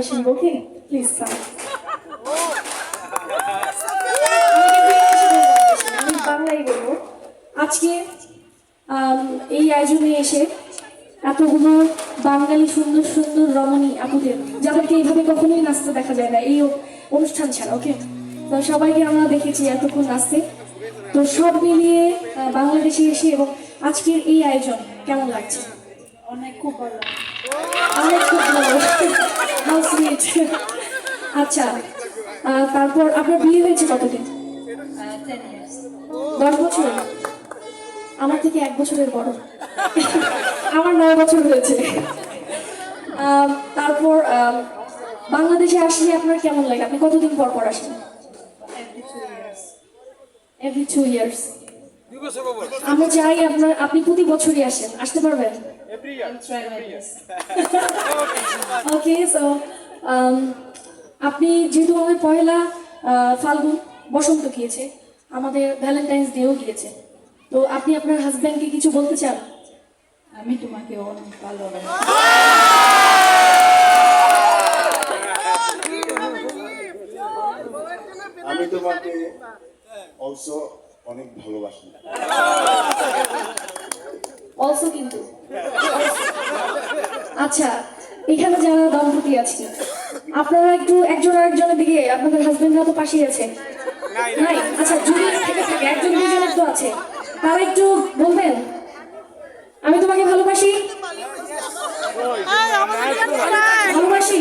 Competition, okay please come. আমি বাংলায় বলবো। আজকে এই আয়োজনে এসে এতগুলো বাঙালি সুন্দর সুন্দর রমণী আপুদের, যাদেরকে এইভাবে কখনোই নাচতে দেখা যায় না এই অনুষ্ঠান ছাড়া, ওকে। তো সবাইকে আমরা দেখেছি এতক্ষণ নাচতে। তো সব মিলিয়ে বাংলাদেশে এসে এবং আজকের এই আয়োজন কেমন লাগছে? অনেক খুব ভালো। অনেক খুব ভালো। How sweet. আচ্ছা, তারপর আপনার বিয়ে হয়েছে কতদিন? 10 years. 10 বছর? আমার থেকে 1 বছরের বড়। আমার 9 বছর হয়েছে। তারপর বাংলাদেশে আসলে আপনার কেমন লাগে? আপনি কতদিন পর পর আসেন? Every 2 years. Every 2 years. আমরা চাই আপনি প্রতি বছরই আসেন, আসতে পারবেন? I'll try my best. Okay, so আপনি যেহেতু আমাদের পহেলা ফাল্গুন বসন্ত গিয়েছে, আমাদের ভ্যালেন্টাইন্স ডেও গিয়েছে, তো আপনি আপনার হাজব্যান্ডকে কিছু বলতে চান? আমি তোমাকে অনেক ভালোবাসি। আমি তোমাকে অলসো অনেক ভালোবাসি। অলসো কিন্তু আচ্ছা, এখানে যারা দম্পতি আছে আপনারা একটু একজন আরেকজনের দিকে, আপনাদের হাজবেন্ডরা তো পাশেই আছে, নাই? আচ্ছা, যদি থেকে থাকে একজন দুজন একটু আছে, তারা একটু বলবেন আমি তোমাকে ভালোবাসি, ভালোবাসি।